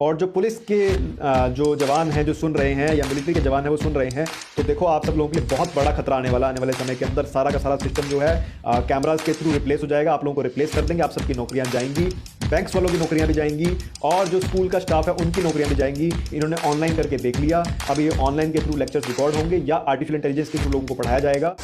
और जो पुलिस के जो जवान हैं जो सुन रहे हैं, या मिलिट्री के जवान हैं वो सुन रहे हैं, तो देखो आप सब लोगों के लिए बहुत बड़ा खतरा आने वाला, आने वाले समय के अंदर सारा का सारा सिस्टम जो है कैमराज के थ्रू रिप्लेस हो जाएगा। आप लोगों को रिप्लेस कर देंगे, आप सबकी नौकरियां जाएंगी, बैंक्स वालों की नौकरियां भी जाएंगी, और जो स्कूल का स्टाफ है उनकी नौकरियां भी जाएंगी। इन्होंने ऑनलाइन करके देख लिया, अब ये ऑनलाइन के थ्रू लेक्चर्स रिकॉर्ड होंगे या आर्टिफिशियल इंटेलिजेंस के थ्रू लोगों को पढ़ाया जाएगा।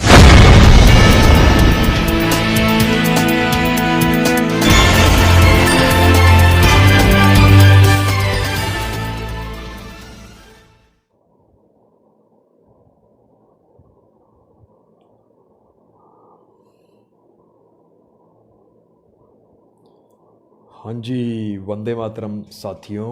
हाँ जी, वंदे मातरम साथियों।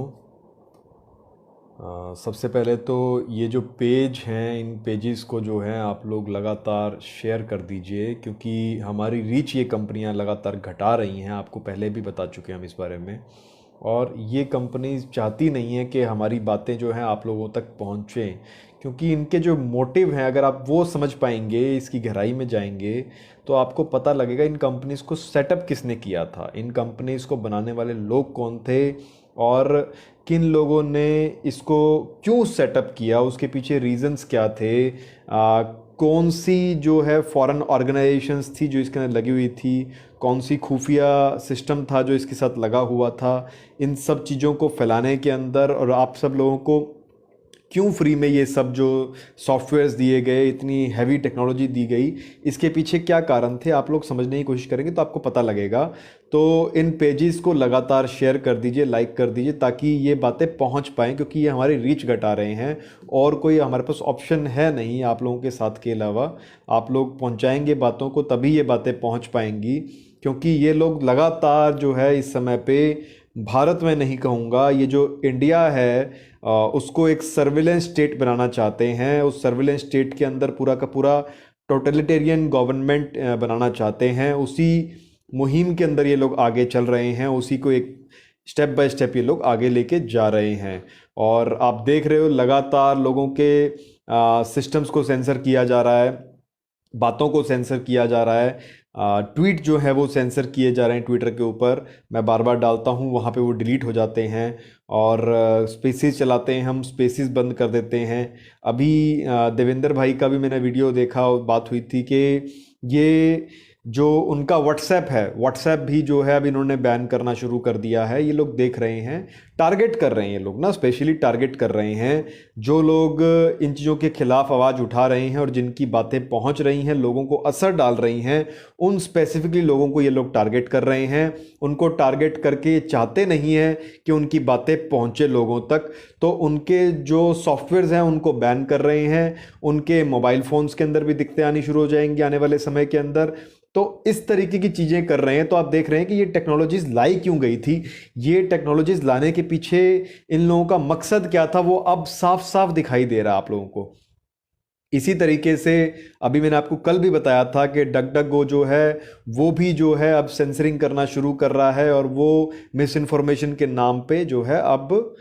सबसे पहले तो ये जो पेज हैं, इन पेजेस को जो है आप लोग लगातार शेयर कर दीजिए, क्योंकि हमारी रीच ये कंपनियां लगातार घटा रही हैं। आपको पहले भी बता चुके हैं हम इस बारे में, और ये कंपनीज चाहती नहीं है कि हमारी बातें जो हैं आप लोगों तक पहुँचें, क्योंकि इनके जो मोटिव हैं अगर आप वो समझ पाएंगे, इसकी गहराई में जाएंगे, तो आपको पता लगेगा इन कंपनीज़ को सेटअप किसने किया था, इन कंपनीज़ को बनाने वाले लोग कौन थे, और किन लोगों ने इसको क्यों सेटअप किया, उसके पीछे रीजंस क्या थे, कौन सी जो है फॉरेन ऑर्गेनाइजेशंस थी जो इसके अंदर लगी हुई थी, कौन सी खुफिया सिस्टम था जो इसके साथ लगा हुआ था, इन सब चीज़ों को फैलाने के अंदर, और आप सब लोगों को क्यों फ्री में ये सब जो सॉफ्टवेयर्स दिए गए, इतनी हैवी टेक्नोलॉजी दी गई, इसके पीछे क्या कारण थे, आप लोग समझने की कोशिश करेंगे तो आपको पता लगेगा। तो इन पेजेस को लगातार शेयर कर दीजिए, लाइक कर दीजिए, ताकि ये बातें पहुंच पाएँ, क्योंकि ये हमारी रीच घटा रहे हैं और कोई हमारे पास ऑप्शन है नहीं आप लोगों के साथ के अलावा। आप लोग पहुंचाएंगे बातों को तभी ये बातें पहुंच पाएंगी, क्योंकि ये लोग लगातार जो है इस समय पे भारत में नहीं कहूँगा, ये जो इंडिया है उसको एक सर्विलेंस स्टेट बनाना चाहते हैं। उस सर्विलेंस स्टेट के अंदर पूरा का पूरा टोटलिटेरियन गवर्नमेंट बनाना चाहते हैं। उसी मुहिम के अंदर ये लोग आगे चल रहे हैं, उसी को एक स्टेप बाय स्टेप ये लोग आगे लेके जा रहे हैं। और आप देख रहे हो लगातार लोगों के सिस्टम्स को सेंसर किया जा रहा है, बातों को सेंसर किया जा रहा है, ट्वीट जो है वो सेंसर किए जा रहे हैं। ट्विटर के ऊपर मैं बार बार डालता हूँ, वहाँ पे वो डिलीट हो जाते हैं, और स्पेसेस चलाते हैं हम, स्पेसेस बंद कर देते हैं। अभी देवेंद्र भाई का भी मैंने वीडियो देखा, बात हुई थी कि ये जो उनका व्हाट्सएप है, व्हाट्सएप भी जो है अब इन्होंने बैन करना शुरू कर दिया है। ये लोग देख रहे हैं, टारगेट कर रहे हैं, ये लोग ना स्पेशली टारगेट कर रहे हैं जो लोग इन चीज़ों के खिलाफ आवाज़ उठा रहे हैं और जिनकी बातें पहुंच रही हैं, लोगों को असर डाल रही हैं, उन स्पेसिफिकली लोगों को ये लोग टारगेट कर रहे हैं। उनको टारगेट करके ये चाहते नहीं हैं कि उनकी बातें पहुंचे लोगों तक, तो उनके जो सॉफ्टवेयर्स हैं उनको बैन कर रहे हैं। उनके मोबाइल फ़ोन्स के अंदर भी दिक्कतें आनी शुरू हो जाएंगी आने वाले समय के अंदर। तो इस तरीके की चीज़ें कर रहे हैं। तो आप देख रहे हैं कि ये टेक्नोलॉजीज़ लाई क्यों गई थी, ये टेक्नोलॉजीज़ लाने के पीछे इन लोगों का मकसद क्या था, वो अब साफ साफ दिखाई दे रहा है आप लोगों को। इसी तरीके से अभी मैंने आपको कल भी बताया था कि डक डक गो जो है वो भी जो है अब सेंसरिंग करना शुरू कर रहा है, और वो मिस इन्फॉर्मेशन के नाम पे जो है अब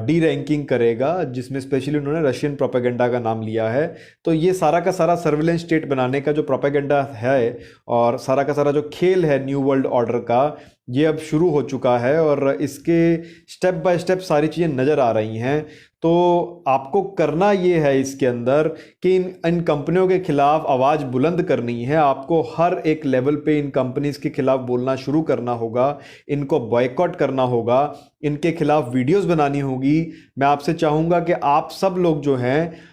डी रैंकिंग करेगा, जिसमें स्पेशली उन्होंने रशियन प्रोपेगेंडा का नाम लिया है। तो ये सारा का सारा सर्विलेंस स्टेट बनाने का जो प्रोपेगेंडा है और सारा का सारा जो खेल है न्यू वर्ल्ड ऑर्डर का, ये अब शुरू हो चुका है, और इसके स्टेप बाय स्टेप सारी चीज़ें नज़र आ रही हैं। तो आपको करना ये है इसके अंदर कि इन कंपनियों के खिलाफ आवाज़ बुलंद करनी है। आपको हर एक लेवल पे इन कंपनीज़ के खिलाफ बोलना शुरू करना होगा, इनको बॉयकॉट करना होगा, इनके खिलाफ वीडियोस बनानी होगी। मैं आपसे चाहूँगा कि आप सब लोग जो हैं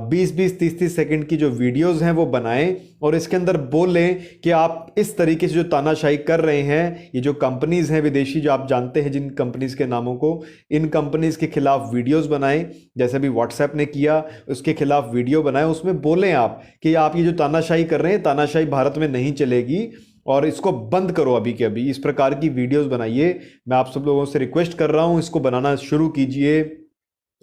20-20, 30-30 सेकंड की जो वीडियोस हैं वो बनाएं, और इसके अंदर बोलें कि आप इस तरीके से जो तानाशाही कर रहे हैं, ये जो कंपनीज़ हैं विदेशी, जो आप जानते हैं जिन कंपनीज़ के नामों को, इन कंपनीज़ के खिलाफ वीडियोस बनाएं। जैसे अभी व्हाट्सएप ने किया, उसके खिलाफ वीडियो बनाएं, उसमें बोलें आप कि आप ये जो तानाशाही कर रहे हैं, तानाशाही भारत में नहीं चलेगी और इसको बंद करो अभी के अभी। इस प्रकार की वीडियोस बनाइए। मैं आप सब लोगों से रिक्वेस्ट कर रहा हूँ, इसको बनाना शुरू कीजिए,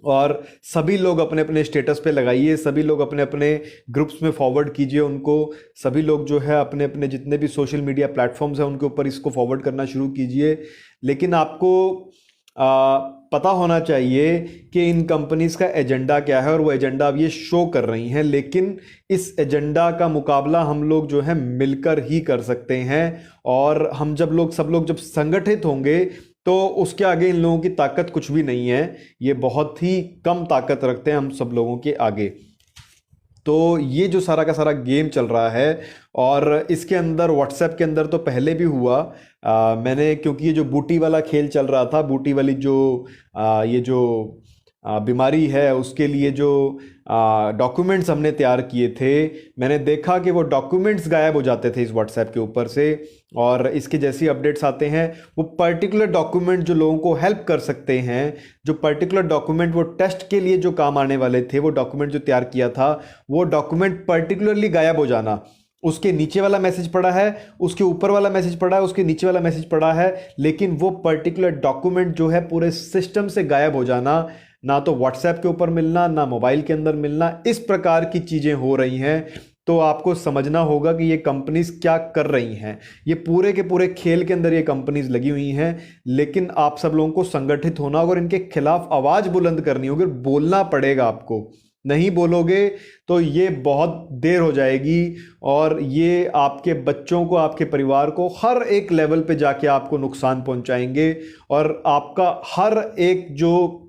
और सभी लोग अपने अपने स्टेटस पे लगाइए, सभी लोग अपने अपने ग्रुप्स में फॉरवर्ड कीजिए उनको, सभी लोग जो है अपने अपने जितने भी सोशल मीडिया प्लेटफॉर्म्स हैं उनके ऊपर इसको फॉरवर्ड करना शुरू कीजिए। लेकिन आपको पता होना चाहिए कि इन कंपनीज का एजेंडा क्या है, और वो एजेंडा अब ये शो कर रही हैं, लेकिन इस एजेंडा का मुकाबला हम लोग जो है मिलकर ही कर सकते हैं। और हम सब लोग जब संगठित होंगे तो उसके आगे इन लोगों की ताकत कुछ भी नहीं है। ये बहुत ही कम ताकत रखते हैं हम सब लोगों के आगे। तो ये जो सारा का सारा गेम चल रहा है, और इसके अंदर व्हाट्सएप के अंदर तो पहले भी हुआ। मैंने, क्योंकि ये जो बूटी वाला खेल चल रहा था, बूटी वाली जो ये जो बीमारी है, उसके लिए जो डॉक्यूमेंट्स हमने तैयार किए थे, मैंने देखा कि वो डॉक्यूमेंट्स गायब हो जाते थे इस व्हाट्सएप के ऊपर से। और इसके जैसी अपडेट्स आते हैं, वो पर्टिकुलर डॉक्यूमेंट जो लोगों को हेल्प कर सकते हैं, जो पर्टिकुलर डॉक्यूमेंट वो टेस्ट के लिए जो काम आने वाले थे, वो डॉक्यूमेंट जो तैयार किया था, वो डॉक्यूमेंट पर्टिकुलरली गायब हो जाना। उसके नीचे वाला मैसेज पड़ा है, उसके ऊपर वाला मैसेज पड़ा है, उसके नीचे वाला मैसेज पड़ा है, लेकिन वो पर्टिकुलर डॉक्यूमेंट जो है पूरे सिस्टम से गायब हो जाना। ना तो व्हाट्सएप के ऊपर मिलना, ना मोबाइल के अंदर मिलना, इस प्रकार की चीजें हो रही हैं। तो आपको समझना होगा कि ये कंपनीज क्या कर रही हैं। ये पूरे के पूरे खेल के अंदर ये कंपनीज लगी हुई हैं, लेकिन आप सब लोगों को संगठित होना होगा और इनके खिलाफ आवाज बुलंद करनी होगी, बोलना पड़ेगा आपको। नहीं बोलोगे तो ये बहुत देर हो जाएगी, और ये आपके बच्चों को, आपके परिवार को हर एक लेवल पे जाके आपको नुकसान पहुंचाएंगे। और आपका हर एक जो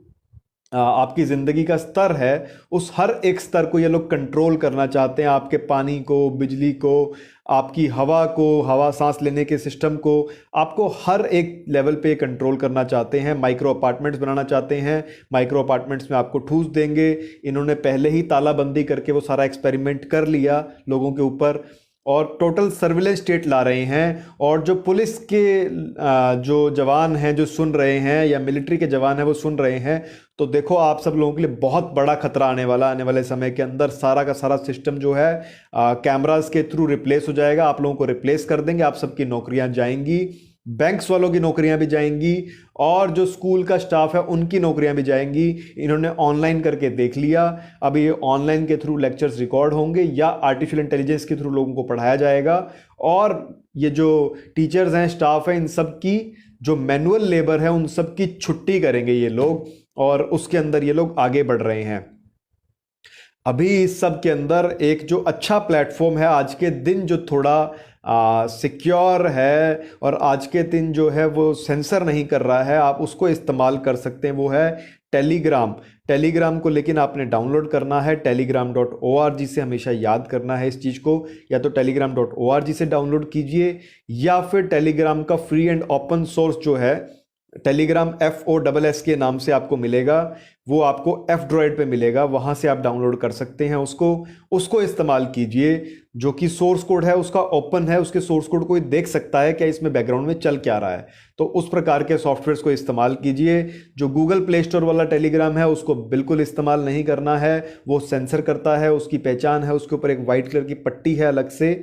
आपकी ज़िंदगी का स्तर है, उस हर एक स्तर को ये लोग कंट्रोल करना चाहते हैं। आपके पानी को, बिजली को, आपकी हवा को, हवा सांस लेने के सिस्टम को, आपको हर एक लेवल पे कंट्रोल करना चाहते हैं। माइक्रो अपार्टमेंट्स बनाना चाहते हैं, माइक्रो अपार्टमेंट्स में आपको ठूस देंगे। इन्होंने पहले ही तालाबंदी करके वो सारा एक्सपेरिमेंट कर लिया लोगों के ऊपर, और टोटल सर्विलेंस स्टेट ला रहे हैं। और जो पुलिस के जो जवान हैं जो सुन रहे हैं, या मिलिट्री के जवान हैं वो सुन रहे हैं, तो देखो आप सब लोगों के लिए बहुत बड़ा खतरा आने वाला। आने वाले समय के अंदर सारा का सारा सिस्टम जो है कैमरास के थ्रू रिप्लेस हो जाएगा। आप लोगों को रिप्लेस कर देंगे, आप सबकी नौकरियां जाएंगी, बैंक्स वालों की नौकरियां भी जाएंगी, और जो स्कूल का स्टाफ है उनकी नौकरियां भी जाएंगी। इन्होंने ऑनलाइन करके देख लिया। अब ये ऑनलाइन के थ्रू लेक्चर्स रिकॉर्ड होंगे, या आर्टिफिशियल इंटेलिजेंस के थ्रू लोगों को पढ़ाया जाएगा। और ये जो टीचर्स हैं, स्टाफ है, इन सब की जो मैनुअल लेबर है, उन सब की छुट्टी करेंगे ये लोग, और उसके अंदर ये लोग आगे बढ़ रहे हैं। अभी इस सब के अंदर एक जो अच्छा प्लेटफॉर्म है आज के दिन, जो थोड़ा सिक्योर है, और आज के दिन जो है वो सेंसर नहीं कर रहा है, आप उसको इस्तेमाल कर सकते हैं, वो है टेलीग्राम। टेलीग्राम को लेकिन आपने डाउनलोड करना है telegram.org से, हमेशा याद करना है इस चीज़ को। या तो telegram.org से डाउनलोड कीजिए, या फिर टेलीग्राम का फ्री एंड ओपन सोर्स जो है टेलीग्राम FOSS के नाम से आपको मिलेगा, वो आपको F-Droid पे मिलेगा, वहाँ से आप डाउनलोड कर सकते हैं उसको इस्तेमाल कीजिए। जो कि सोर्स कोड है उसका ओपन है, उसके सोर्स कोड कोई देख सकता है क्या इसमें बैकग्राउंड में चल क्या रहा है। तो उस प्रकार के सॉफ्टवेयर्स को इस्तेमाल कीजिए। जो गूगल प्ले स्टोर वाला टेलीग्राम है उसको बिल्कुल इस्तेमाल नहीं करना है, वो सेंसर करता है, उसकी पहचान है, उसके ऊपर एक वाइट कलर की पट्टी है अलग से,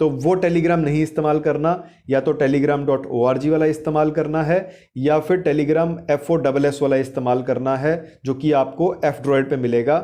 तो वो टेलीग्राम नहीं इस्तेमाल करना। या तो telegram.org वाला इस्तेमाल करना है, या फिर टेलीग्राम FOSS वाला इस्तेमाल करना है, जो कि आपको F-Droid पे मिलेगा।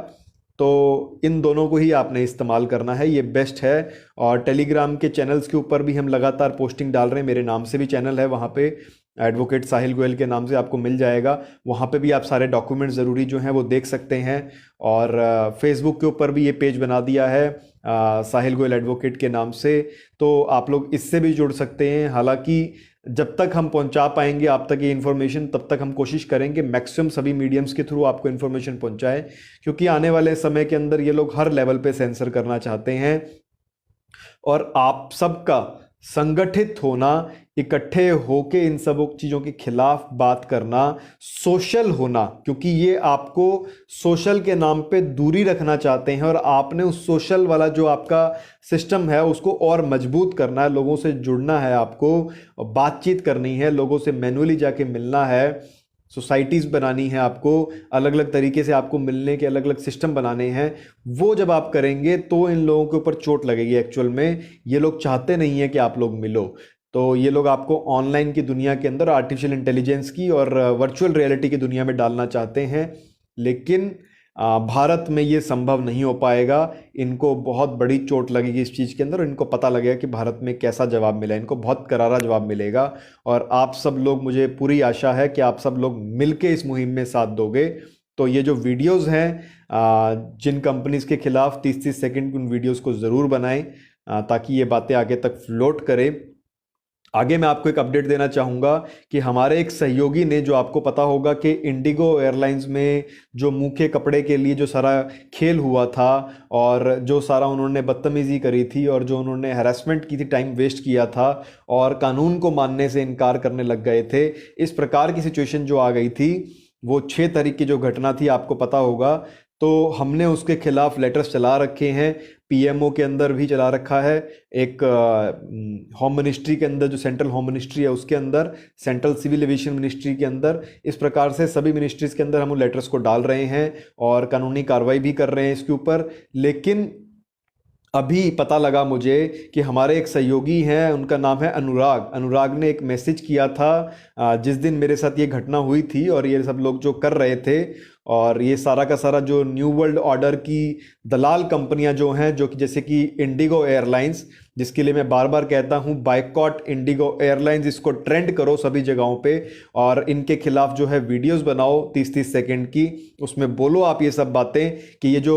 तो इन दोनों को ही आपने इस्तेमाल करना है, ये बेस्ट है। और टेलीग्राम के चैनल्स के ऊपर भी हम लगातार पोस्टिंग डाल रहे हैं, मेरे नाम से भी चैनल है, वहाँ पे एडवोकेट साहिल गोयल के नाम से आपको मिल जाएगा। वहाँ पे भी आप सारे डॉक्यूमेंट ज़रूरी जो हैं वो देख सकते हैं। और फेसबुक के ऊपर भी ये पेज बना दिया है साहिल गोयल एडवोकेट के नाम से, तो आप लोग इससे भी जुड़ सकते हैं। हालांकि जब तक हम पहुंचा पाएंगे आप तक ये इन्फॉर्मेशन, तब तक हम कोशिश करेंगे मैक्सिमम सभी मीडियम्स के थ्रू आपको इन्फॉर्मेशन पहुंचाएं, क्योंकि आने वाले समय के अंदर ये लोग हर लेवल पे सेंसर करना चाहते हैं। और आप सबका संगठित होना, इकट्ठे होके इन सब चीज़ों के खिलाफ बात करना, सोशल होना, क्योंकि ये आपको सोशल के नाम पे दूरी रखना चाहते हैं, और आपने उस सोशल वाला जो आपका सिस्टम है उसको और मजबूत करना है। लोगों से जुड़ना है, आपको बातचीत करनी है, लोगों से मैनुअली जाके मिलना है, सोसाइटीज़ बनानी है, आपको अलग अलग तरीके से आपको मिलने के अलग अलग सिस्टम बनाने हैं। वो जब आप करेंगे तो इन लोगों के ऊपर चोट लगेगी। एक्चुअल में ये लोग चाहते नहीं है कि आप लोग मिलो, तो ये लोग आपको ऑनलाइन की दुनिया के अंदर आर्टिफिशियल इंटेलिजेंस की और वर्चुअल रियलिटी की दुनिया में डालना चाहते हैं, लेकिन भारत में ये संभव नहीं हो पाएगा। इनको बहुत बड़ी चोट लगेगी इस चीज़ के अंदर, और इनको पता लगेगा कि भारत में कैसा जवाब मिला, इनको बहुत करारा जवाब मिलेगा। और आप सब लोग, मुझे पूरी आशा है कि आप सब लोग मिलके इस मुहिम में साथ दोगे। तो ये जो वीडियोस हैं जिन कंपनीज़ के खिलाफ 30-30 सेकंड की, उन वीडियोस को ज़रूर बनाएं ताकि ये बातें आगे तक फ्लोट करें। आगे मैं आपको एक अपडेट देना चाहूँगा कि हमारे एक सहयोगी ने, जो आपको पता होगा कि इंडिगो एयरलाइंस में जो मुंह के कपड़े के लिए जो सारा खेल हुआ था और जो सारा उन्होंने बदतमीज़ी करी थी और जो उन्होंने हैरेसमेंट की थी, टाइम वेस्ट किया था और कानून को मानने से इनकार करने लग गए थे, इस प्रकार की सिचुएशन जो आ गई थी, वो 6 तारीख की जो घटना थी आपको पता होगा, तो हमने उसके खिलाफ लेटर्स चला रखे हैं, पीएमओ के अंदर भी चला रखा है, एक होम मिनिस्ट्री के अंदर, जो सेंट्रल होम मिनिस्ट्री है उसके अंदर, सेंट्रल सिविल एविएशन मिनिस्ट्री के अंदर, इस प्रकार से सभी मिनिस्ट्रीज के अंदर हम लेटर्स को डाल रहे हैं और कानूनी कार्रवाई भी कर रहे हैं इसके ऊपर। लेकिन अभी पता लगा मुझे कि हमारे एक सहयोगी हैं, उनका नाम है अनुराग ने एक मैसेज किया था जिस दिन मेरे साथ ये घटना हुई थी और ये सब लोग जो कर रहे थे, और ये सारा का सारा जो न्यू वर्ल्ड ऑर्डर की दलाल कंपनियां जो हैं, जो कि जैसे कि इंडिगो एयरलाइंस, जिसके लिए मैं बार बार कहता हूं बायकॉट इंडिगो एयरलाइंस, इसको ट्रेंड करो सभी जगहों पे और इनके खिलाफ जो है वीडियोस बनाओ 30-30 सेकंड की, उसमें बोलो आप ये सब बातें कि ये जो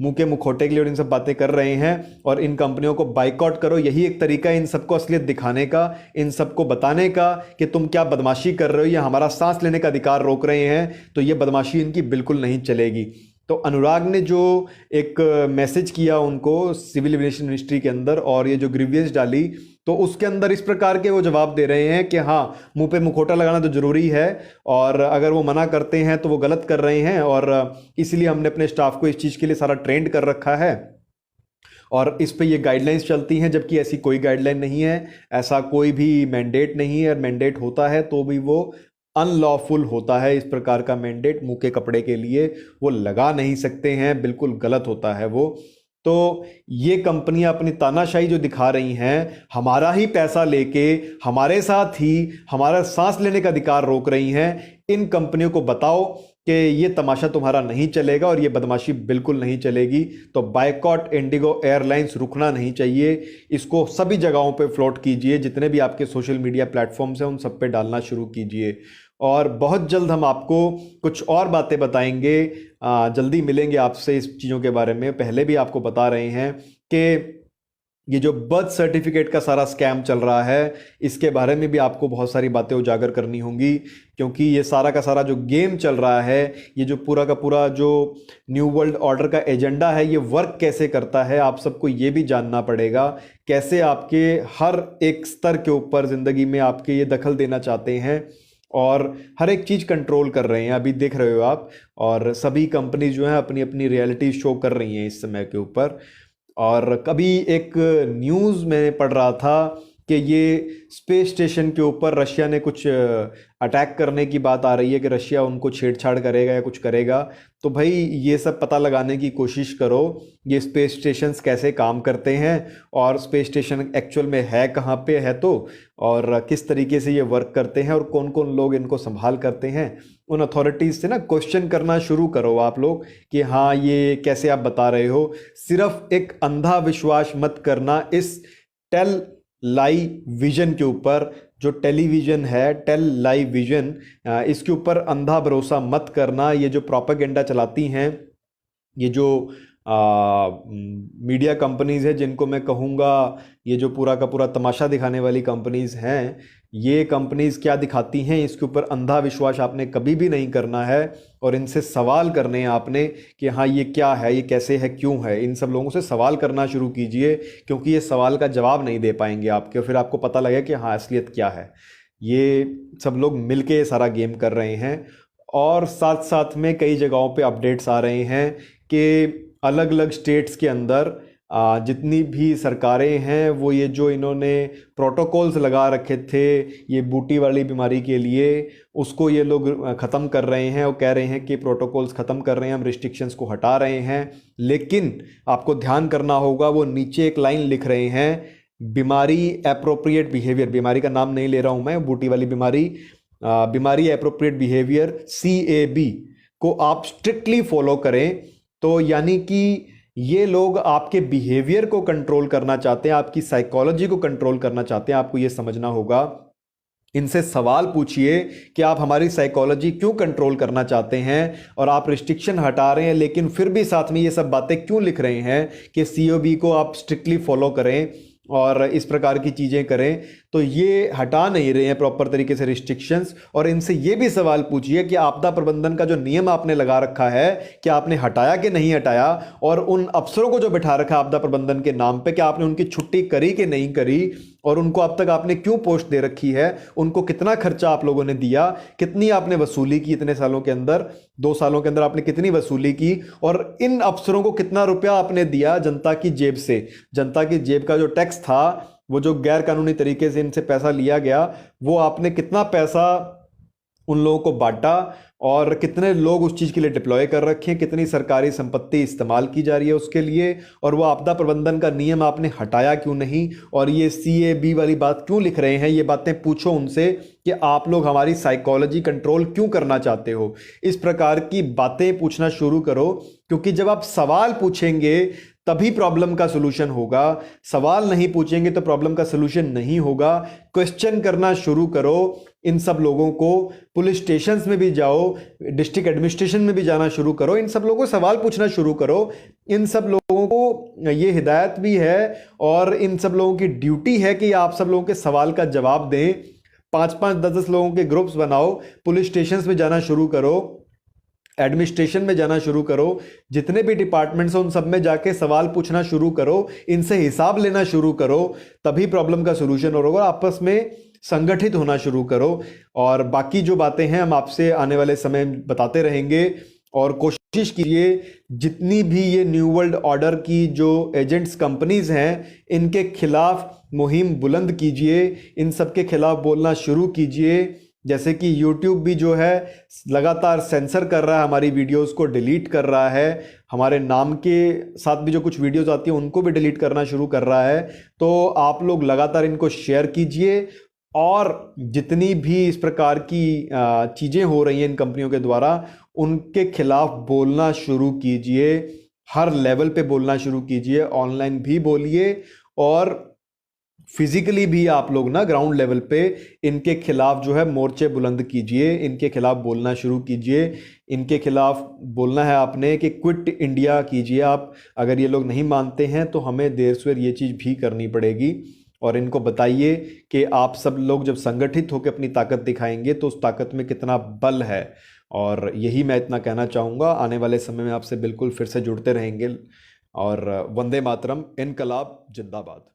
मुंह के मुखौटे के लिए और इन सब बातें कर रहे हैं और इन कंपनियों को बायकॉट करो। यही एक तरीका है इन सबको असलियत दिखाने का, इन सबको बताने का कि तुम क्या बदमाशी कर रहे हो, ये हमारा सांस लेने का अधिकार रोक रहे हैं, तो ये बदमाशी इनकी बिल्कुल नहीं चलेगी। तो अनुराग ने जो एक मैसेज किया उनको सिविल एविएशन मिनिस्ट्री के अंदर और ये जो ग्रीवियंस डाली, तो उसके अंदर इस प्रकार के वो जवाब दे रहे हैं कि हाँ, मुंह पे मुखौटा लगाना तो जरूरी है और अगर वो मना करते हैं तो वो गलत कर रहे हैं, और इसलिए हमने अपने स्टाफ को इस चीज़ के लिए सारा ट्रेंड कर रखा है और इस पे ये गाइडलाइंस चलती हैं, जबकि ऐसी कोई गाइडलाइन नहीं है, ऐसा कोई भी मैंडेट नहीं है, और मैंडेट होता है तो भी वो अनलॉफुल होता है। इस प्रकार का मैंडेट मुंह के कपड़े के लिए वो लगा नहीं सकते हैं, बिल्कुल गलत होता है वो। तो ये कंपनियां अपनी तानाशाही जो दिखा रही हैं, हमारा ही पैसा लेके हमारे साथ ही हमारा सांस लेने का अधिकार रोक रही हैं, इन कंपनियों को बताओ कि ये तमाशा तुम्हारा नहीं चलेगा और ये बदमाशी बिल्कुल नहीं चलेगी। तो बायकॉट इंडिगो एयरलाइंस रुकना नहीं चाहिए, इसको सभी जगहों पे फ्लोट कीजिए, जितने भी आपके सोशल मीडिया प्लेटफॉर्म्स हैं उन सब पे डालना शुरू कीजिए और बहुत जल्द हम आपको कुछ और बातें बताएंगे। जल्दी मिलेंगे आपसे इस चीज़ों के बारे में। पहले भी आपको बता रहे हैं कि ये जो बर्थ सर्टिफिकेट का सारा स्कैम चल रहा है, इसके बारे में भी आपको बहुत सारी बातें उजागर करनी होंगी, क्योंकि ये सारा का सारा जो गेम चल रहा है, ये जो पूरा का पूरा जो न्यू वर्ल्ड ऑर्डर का एजेंडा है, ये वर्क कैसे करता है, आप सबको ये भी जानना पड़ेगा। कैसे आपके हर एक स्तर के ऊपर ज़िंदगी में आपके ये दखल देना चाहते हैं और हर एक चीज़ कंट्रोल कर रहे हैं, अभी देख रहे हो आप। और सभी कंपनी जो है अपनी अपनी रियलिटी शो कर रही हैं इस समय के ऊपर। और कभी एक न्यूज़ में पढ़ रहा था कि ये स्पेस स्टेशन के ऊपर रशिया ने कुछ अटैक करने की बात आ रही है कि रशिया उनको छेड़छाड़ करेगा या कुछ करेगा। तो भाई ये सब पता लगाने की कोशिश करो, ये स्पेस स्टेशंस कैसे काम करते हैं और स्पेस स्टेशन एक्चुअल में है कहाँ पे है, तो और किस तरीके से ये वर्क करते हैं और कौन कौन लोग इनको संभाल करते हैं। उन अथॉरिटीज़ से ना क्वेश्चन करना शुरू करो आप लोग कि हाँ ये कैसे आप बता रहे हो। सिर्फ एक अंधा विश्वास मत करना इस टेल लाई विजन के ऊपर, जो टेलीविज़न है टेल लाई विजन, इसके ऊपर अंधा भरोसा मत करना। ये जो प्रोपेगेंडा चलाती हैं, ये जो मीडिया कंपनीज़ है, जिनको मैं कहूँगा ये जो पूरा का पूरा तमाशा दिखाने वाली कंपनीज़ हैं, ये कंपनीज़ क्या दिखाती हैं, इसके ऊपर अंधा विश्वास आपने कभी भी नहीं करना है और इनसे सवाल करने हैं आपने कि हाँ ये क्या है, ये कैसे है, क्यों है। इन सब लोगों से सवाल करना शुरू कीजिए, क्योंकि ये सवाल का जवाब नहीं दे पाएंगे आपके, और फिर आपको पता लगे कि हाँ असलियत क्या है। ये सब लोग मिलके सारा गेम कर रहे हैं और साथ साथ में कई जगहों पे अपडेट्स आ रहे हैं कि अलग अलग स्टेट्स के अंदर जितनी भी सरकारें हैं वो ये जो इन्होंने प्रोटोकॉल्स लगा रखे थे ये बूटी वाली बीमारी के लिए, उसको ये लोग ख़त्म कर रहे हैं और कह रहे हैं कि प्रोटोकॉल्स ख़त्म कर रहे हैं, हम रिस्ट्रिक्शंस को हटा रहे हैं। लेकिन आपको ध्यान करना होगा, वो नीचे एक लाइन लिख रहे हैं, बीमारी एप्रोप्रिएट बिहेवियर, बीमारी का नाम नहीं ले रहा हूँ मैं, बूटी वाली बीमारी, बीमारी एप्रोप्रिएट बिहेवियर CAB को आप स्ट्रिक्टली फॉलो करें। तो यानी कि ये लोग आपके बिहेवियर को कंट्रोल करना चाहते हैं, आपकी साइकोलॉजी को कंट्रोल करना चाहते हैं। आपको ये समझना होगा, इनसे सवाल पूछिए कि आप हमारी साइकोलॉजी क्यों कंट्रोल करना चाहते हैं और आप रिस्ट्रिक्शन हटा रहे हैं, लेकिन फिर भी साथ में ये सब बातें क्यों लिख रहे हैं कि COB को आप स्ट्रिक्टली फॉलो करें और इस प्रकार की चीज़ें करें, तो ये हटा नहीं रहे हैं प्रॉपर तरीके से रिस्ट्रिक्शंस। और इनसे ये भी सवाल पूछिए कि आपदा प्रबंधन का जो नियम आपने लगा रखा है, क्या आपने हटाया कि नहीं हटाया, और उन अफसरों को जो बिठा रखा है आपदा प्रबंधन के नाम पे, क्या आपने उनकी छुट्टी करी कि नहीं करी, और उनको अब तक आपने क्यों पोस्ट दे रखी है, उनको कितना खर्चा आप लोगों ने दिया, कितनी आपने वसूली की इतने सालों के अंदर, 2 सालों के अंदर आपने कितनी वसूली की, और इन अफसरों को कितना रुपया आपने दिया जनता की जेब से। जनता की जेब का जो टैक्स था, वो जो गैर कानूनी तरीके से इनसे पैसा लिया गया, वो आपने कितना पैसा उन लोगों को बांटा, और कितने लोग उस चीज़ के लिए डिप्लॉय कर रखे हैं, कितनी सरकारी संपत्ति इस्तेमाल की जा रही है उसके लिए, और वो आपदा प्रबंधन का नियम आपने हटाया क्यों नहीं, और ये CAB वाली बात क्यों लिख रहे हैं, ये बातें पूछो उनसे कि आप लोग हमारी साइकोलॉजी कंट्रोल क्यों करना चाहते हो। इस प्रकार की बातें पूछना शुरू करो, क्योंकि जब आप सवाल पूछेंगे तभी प्रॉब्लम का सलूशन होगा। सवाल नहीं पूछेंगे तो प्रॉब्लम का सलूशन नहीं होगा। क्वेश्चन करना शुरू करो इन सब लोगों को। पुलिस स्टेशंस में भी जाओ, डिस्ट्रिक्ट एडमिनिस्ट्रेशन में भी जाना शुरू करो, इन सब लोगों को सवाल पूछना शुरू करो। इन सब लोगों को ये हिदायत भी है और इन सब लोगों की ड्यूटी है कि आप सब लोगों के सवाल का जवाब दें। 5-5, 10-10 लोगों के ग्रुप्स बनाओ, पुलिस स्टेशंस में जाना शुरू करो, एडमिनिस्ट्रेशन में जाना शुरू करो, जितने भी डिपार्टमेंट्स हैं उन सब में जाके सवाल पूछना शुरू करो, इनसे हिसाब लेना शुरू करो, तभी प्रॉब्लम का सलूशन होगा। आपस में संगठित होना शुरू करो, और बाकी जो बातें हैं हम आपसे आने वाले समय में बताते रहेंगे। और कोशिश कीजिए जितनी भी ये न्यू वर्ल्ड ऑर्डर की जो एजेंट्स कंपनीज हैं, इनके खिलाफ मुहिम बुलंद कीजिए, इन सब के खिलाफ बोलना शुरू कीजिए। जैसे कि YouTube भी जो है लगातार सेंसर कर रहा है, हमारी वीडियोस को डिलीट कर रहा है, हमारे नाम के साथ भी जो कुछ वीडियोस आती हैं उनको भी डिलीट करना शुरू कर रहा है। तो आप लोग लगातार इनको शेयर कीजिए, और जितनी भी इस प्रकार की चीज़ें हो रही हैं इन कंपनियों के द्वारा, उनके खिलाफ बोलना शुरू कीजिए, हर लेवल पे बोलना शुरू कीजिए। ऑनलाइन भी बोलिए और फिजिकली भी आप लोग ना ग्राउंड लेवल पे इनके खिलाफ जो है मोर्चे बुलंद कीजिए, इनके खिलाफ बोलना शुरू कीजिए। इनके खिलाफ बोलना है आपने कि क्विट इंडिया कीजिए आप। अगर ये लोग नहीं मानते हैं तो हमें देर सवेर ये चीज़ भी करनी पड़ेगी, और इनको बताइए कि आप सब लोग जब संगठित होकर अपनी ताकत दिखाएंगे तो उस ताकत में कितना बल है। और यही मैं इतना कहना चाहूँगा। आने वाले समय में आपसे बिल्कुल फिर से जुड़ते रहेंगे। और वंदे मातरम, इनकलाब जिंदाबाद।